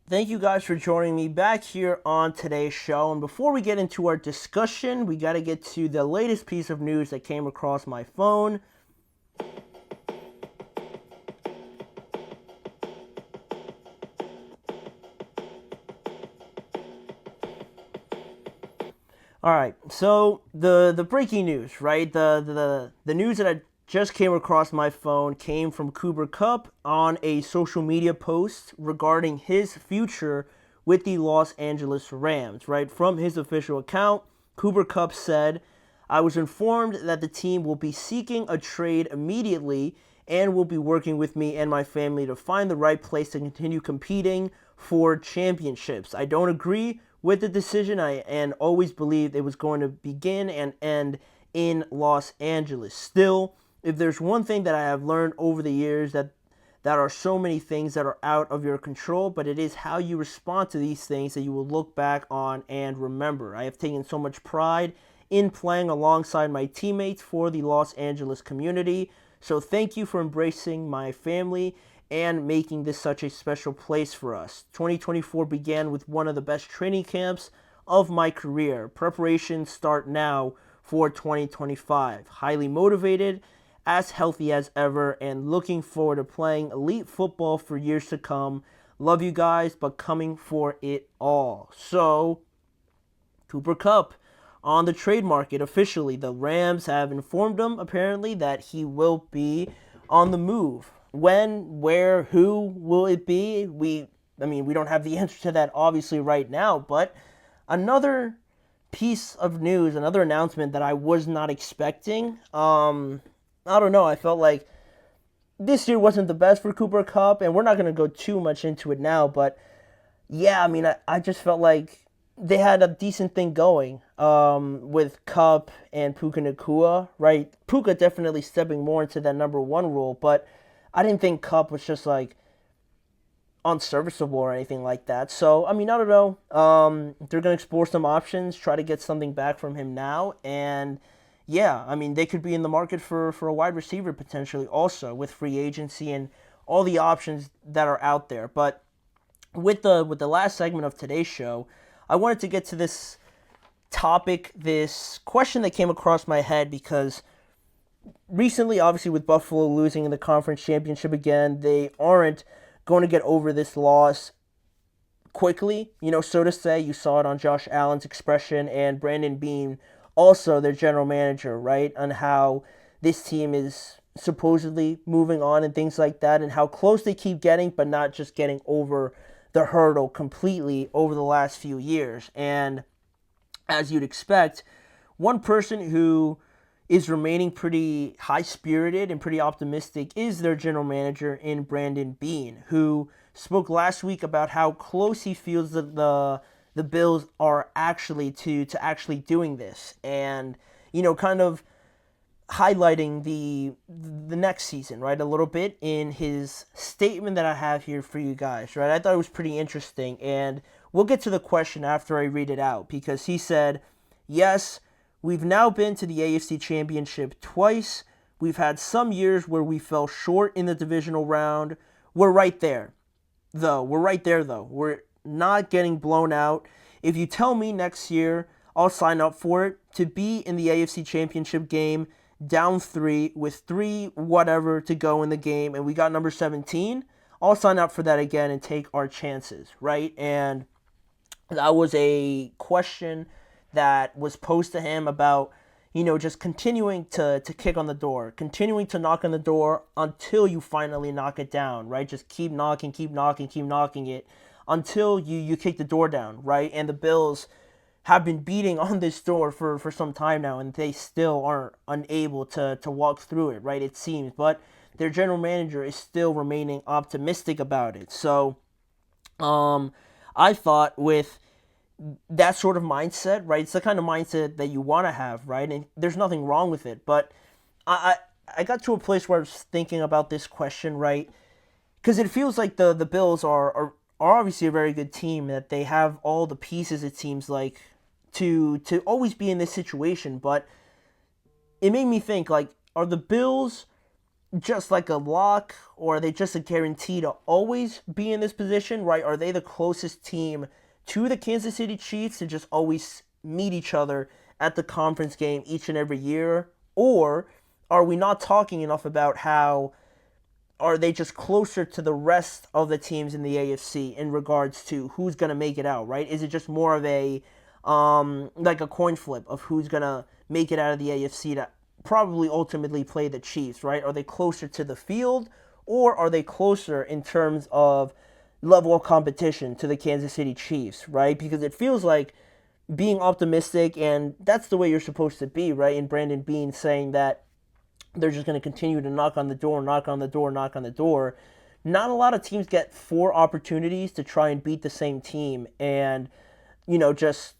Thank you guys for joining me back here on today's show. And before we get into our discussion, we got to get to the latest piece of news that came across my phone. All right, so the breaking news, right? The news that I just came across my phone came from Cooper Kupp on a social media post regarding his future with the Los Angeles Rams, right? From his official account, Cooper Kupp said, "I was informed that the team will be seeking a trade immediately and will be working with me and my family to find the right place to continue competing for championships. I don't agree with the decision and always believed it was going to begin and end in Los Angeles. Still, if there's one thing that I have learned over the years that are so many things that are out of your control, but it is how you respond to these things that you will look back on and remember. I have taken so much pride in playing alongside my teammates for the Los Angeles community. So thank you for embracing my family and making this such a special place for us. 2024 began with one of the best training camps of my career. Preparations start now for 2025. Highly motivated, as healthy as ever, and looking forward to playing elite football for years to come. Love you guys, but coming for it all." So, Cooper Kupp on the trade market officially. The Rams have informed him, apparently, that he will be on the move. When, where, who will it be? We don't have the answer to that obviously right now, but another piece of news, another announcement that I was not expecting. I don't know, I felt like this year wasn't the best for Cooper Kupp, and we're not going to go too much into it now, but yeah, I just felt like they had a decent thing going with Kupp and Puka Nacua, right? Puka definitely stepping more into that number one role, but I didn't think Kupp was just like unserviceable or anything like that. So, I don't know. They're going to explore some options, try to get something back from him now. And yeah, they could be in the market for a wide receiver potentially also with free agency and all the options that are out there. But with the last segment of today's show, I wanted to get to this topic, this question that came across my head because recently, obviously, with Buffalo losing in the conference championship again, they aren't going to get over this loss quickly, so to say. You saw it on Josh Allen's expression and Brandon Beane, also their general manager, right, on how this team is supposedly moving on and things like that, and how close they keep getting, but not just getting over the hurdle completely over the last few years. And as you'd expect, one person who is remaining pretty high-spirited and pretty optimistic is their general manager in Brandon Beane, who spoke last week about how close he feels that the Bills are actually to actually doing this, and kind of highlighting the next season, right, a little bit in his statement that I have here for you guys, right? I thought it was pretty interesting, and we'll get to the question after I read it out, because he said, "Yes, we've now been to the AFC Championship twice. We've had some years where we fell short in the divisional round. We're right there, though. We're not getting blown out. If you tell me next year, I'll sign up for it. To be in the AFC Championship game, down 3 with 3 whatever to go in the game, and we got number 17, I'll sign up for that again and take our chances," right? And that was a question that was posed to him about, just continuing to kick on the door, continuing to knock on the door until you finally knock it down, right? Just keep knocking it until you kick the door down, right? And the Bills have been beating on this door for some time now, and they still aren't unable to walk through it, right? It seems, but their general manager is still remaining optimistic about it. So, I thought with that sort of mindset, right? It's the kind of mindset that you want to have, right? And there's nothing wrong with it. But I got to a place where I was thinking about this question, right? Because it feels like the Bills are obviously a very good team, that they have all the pieces, it seems like, to always be in this situation. But it made me think, like, are the Bills just like a lock, or are they just a guarantee to always be in this position, right? Are they the closest team to the Kansas City Chiefs to just always meet each other at the conference game each and every year? Or are we not talking enough about how are they just closer to the rest of the teams in the AFC in regards to who's going to make it out, right? Is it just more of a like a coin flip of who's going to make it out of the AFC to probably ultimately play the Chiefs, right? Are they closer to the field, or are they closer in terms of level of competition to the Kansas City Chiefs, right? Because it feels like being optimistic, and that's the way you're supposed to be, right? And Brandon Beane saying that they're just going to continue to knock on the door, knock on the door, knock on the door. Not a lot of teams get four opportunities to try and beat the same team and, just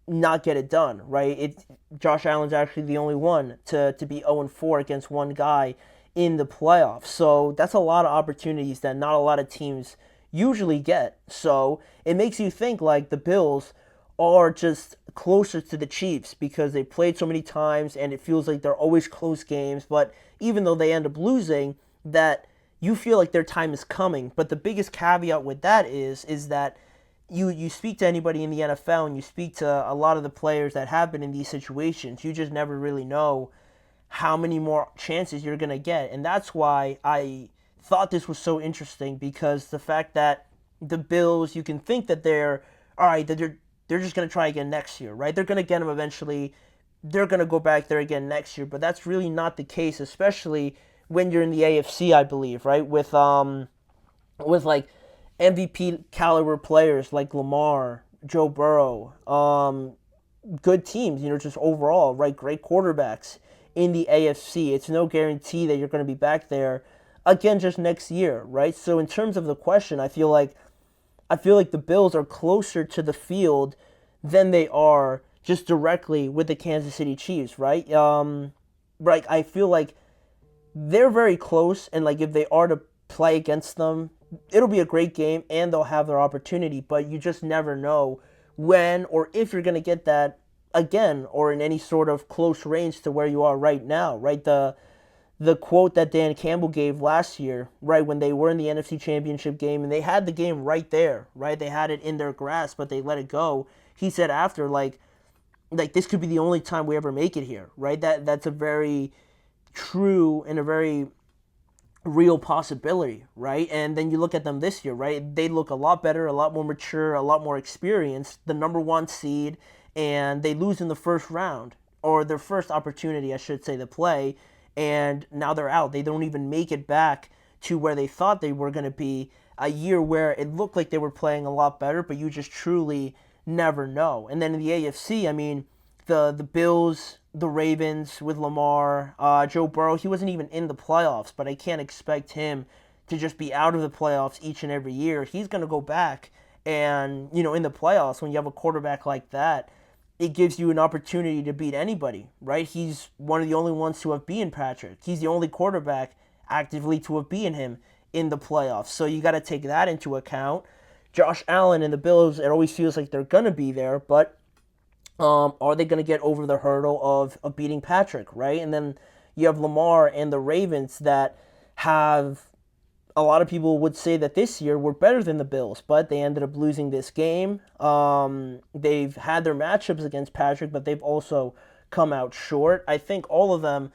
not get it done, right? Josh Allen's actually the only one to be 0-4 against one guy in the playoffs. So that's a lot of opportunities that not a lot of teams usually get. So it makes you think like the Bills are just closer to the Chiefs because they played so many times and it feels like they're always close games. But even though they end up losing, that you feel like their time is coming. But the biggest caveat with that is that you speak to anybody in the NFL and you speak to a lot of the players that have been in these situations, you just never really know how many more chances you're going to get. And that's why I thought this was so interesting, because the fact that the Bills, you can think that they're, all right, that they're just going to try again next year, right? They're going to get them eventually. They're going to go back there again next year. But that's really not the case, especially when you're in the AFC, I believe, right? With like MVP caliber players like Lamar, Joe Burrow, good teams, just overall, right? Great quarterbacks in the AFC. It's no guarantee that you're going to be back there again just next year, right? So in terms of the question, I feel like the Bills are closer to the field than they are just directly with the Kansas City Chiefs, right? Right. I feel like they're very close, and like if they are to play against them, it'll be a great game and they'll have their opportunity, but you just never know when or if you're going to get that again or in any sort of close range to where you are right now, right? The quote that Dan Campbell gave last year, right, when they were in the NFC Championship game and they had the game right there, right? They had it in their grasp, but they let it go. He said after, like this could be the only time we ever make it here, right? That's a very true and a very real possibility, right? And then you look at them this year, right? They look a lot better, a lot more mature, a lot more experienced, the number one seed, and they lose in the first round, or their first opportunity, I should say, to play, and now they're out. They don't even make it back to where they thought they were going to be, a year where it looked like they were playing a lot better, but you just truly never know. And then in the AFC, I mean, the Bills, the Ravens with Lamar, Joe Burrow, he wasn't even in the playoffs, but I can't expect him to just be out of the playoffs each and every year. He's going to go back, and, in the playoffs, when you have a quarterback like that, it gives you an opportunity to beat anybody, right? He's one of the only ones to have beaten Patrick. He's the only quarterback actively to have beaten him in the playoffs. So you got to take that into account. Josh Allen and the Bills, it always feels like they're going to be there, but are they going to get over the hurdle of beating Patrick, right? And then you have Lamar and the Ravens that have, a lot of people would say that this year were better than the Bills, but they ended up losing this game. They've had their matchups against Patrick, but they've also come out short. I think all of them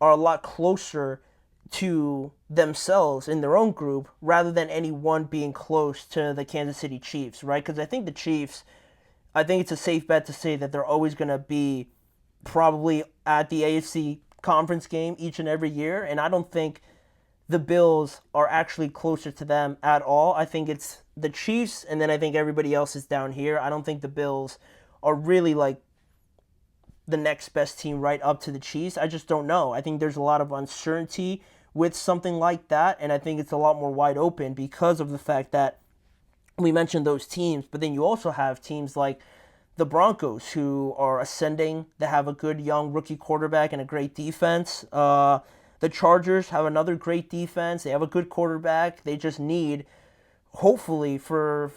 are a lot closer to themselves in their own group rather than any one being close to the Kansas City Chiefs, right? Because I think the Chiefs, I think it's a safe bet to say that they're always going to be probably at the AFC conference game each and every year, and I don't think the Bills are actually closer to them at all. I think it's the Chiefs, and then I think everybody else is down here. I don't think the Bills are really like the next best team right up to the Chiefs. I just don't know. I think there's a lot of uncertainty with something like that, and I think it's a lot more wide open because of the fact that we mentioned those teams, but then you also have teams like the Broncos who are ascending. They have a good young rookie quarterback and a great defense. The Chargers have another great defense. They have a good quarterback. They just need, hopefully, for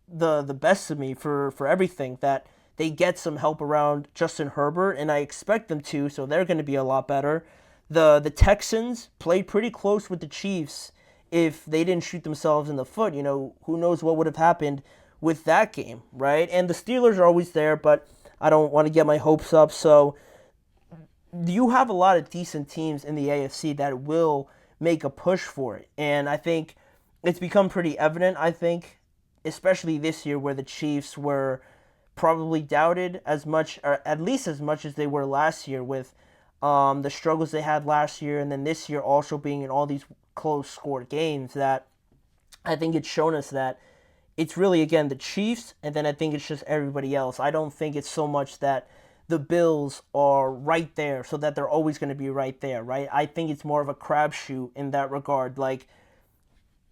the best of me, for everything, that they get some help around Justin Herbert, and I expect them to, so they're going to be a lot better. The Texans played pretty close with the Chiefs. If they didn't shoot themselves in the foot, who knows what would have happened with that game, right? And the Steelers are always there, but I don't want to get my hopes up. So you have a lot of decent teams in the AFC that will make a push for it. And I think it's become pretty evident, especially this year where the Chiefs were probably doubted as much, or at least as much as they were last year with the struggles they had last year, and then this year also being in all these close scored games, that I think it's shown us that it's really, again, the Chiefs, and then I think it's just everybody else. I don't think it's so much that the Bills are right there, so that they're always going to be right there, right? I think it's more of a crapshoot in that regard. Like,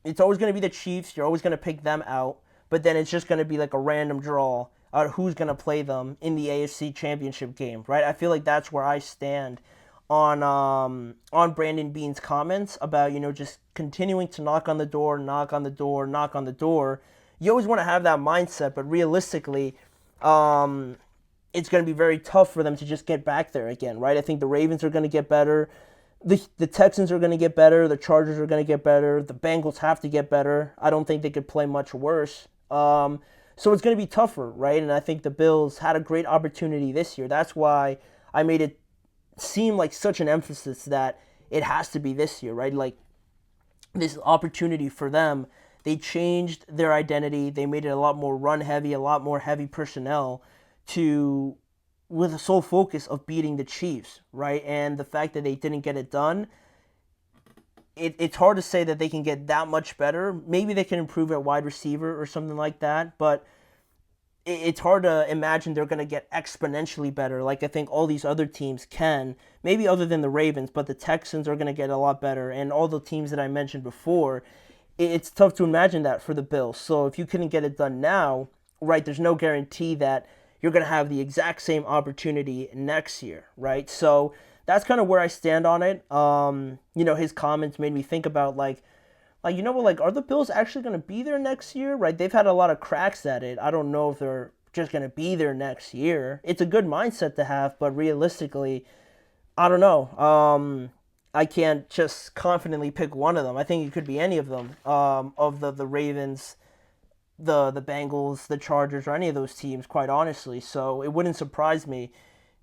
it's always going to be the Chiefs. You're always going to pick them out, but then it's just going to be like a random draw out who's going to play them in the AFC Championship game, right? I feel like that's where I stand on Brandon Beane's comments about, just continuing to knock on the door. You always want to have that mindset, but realistically, it's going to be very tough for them to just get back there again, right? I think the Ravens are going to get better. The Texans are going to get better. The Chargers are going to get better. The Bengals have to get better. I don't think they could play much worse. So it's going to be tougher, right? And I think the Bills had a great opportunity this year. That's why I made it seem like such an emphasis that it has to be this year, right? Like, this opportunity for them, they changed their identity. They made it a lot more run heavy, a lot more heavy personnel with the sole focus of beating the Chiefs, right? And the fact that they didn't get it done, it's hard to say that they can get that much better. Maybe they can improve at wide receiver or something like that, but it's hard to imagine they're going to get exponentially better like I think all these other teams can. Maybe other than the Ravens, but the Texans are going to get a lot better, and all the teams that I mentioned before, it's tough to imagine that for the Bills. So if you couldn't get it done now, right, there's no guarantee that you're going to have the exact same opportunity next year, right? So that's kind of where I stand on it. His comments made me think about, are the Bills actually going to be there next year, right? They've had a lot of cracks at it. I don't know if they're just going to be there next year. It's a good mindset to have, but realistically, I don't know. I can't just confidently pick one of them. I think it could be any of them, of the Ravens, the Bengals, the Chargers, or any of those teams, quite honestly. So it wouldn't surprise me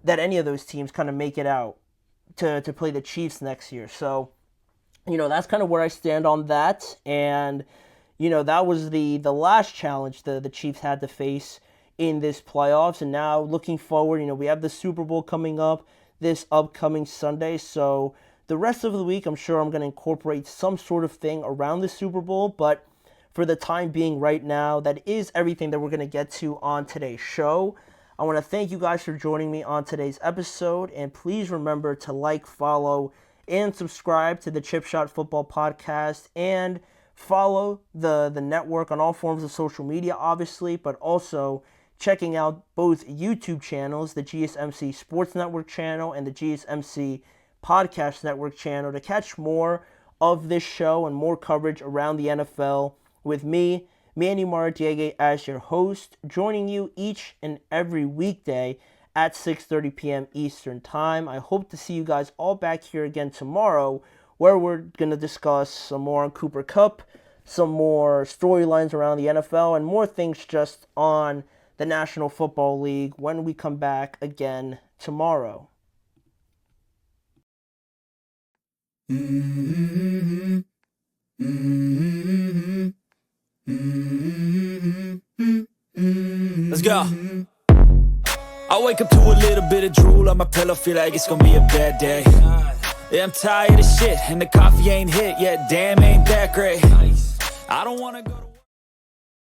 that any of those teams kind of make it out to play the Chiefs next year. So, that's kind of where I stand on that. And, that was the last challenge the Chiefs had to face in this playoffs. And now looking forward, we have the Super Bowl coming up this upcoming Sunday. So the rest of the week, I'm sure I'm going to incorporate some sort of thing around the Super Bowl. But for the time being right now, that is everything that we're going to get to on today's show. I want to thank you guys for joining me on today's episode. And please remember to like, follow, and subscribe to the Chip Shot Football Podcast, and follow the network on all forms of social media, obviously, but also checking out both YouTube channels, the GSMC Sports Network channel and the GSMC Podcast Network channel, to catch more of this show and more coverage around the NFL with me, Manny Maradiaga, as your host, joining you each and every weekday at 6:30 p.m. Eastern Time. I hope to see you guys all back here again tomorrow, where we're going to discuss some more on Cooper Kupp, some more storylines around the NFL, and more things just on the National Football League when we come back again tomorrow. Let's go. I wake up to a little bit of drool on my pillow, feel like it's gonna be a bad day. Yeah, I'm tired of shit, and the coffee ain't hit yet, damn, ain't that great. I don't wanna go to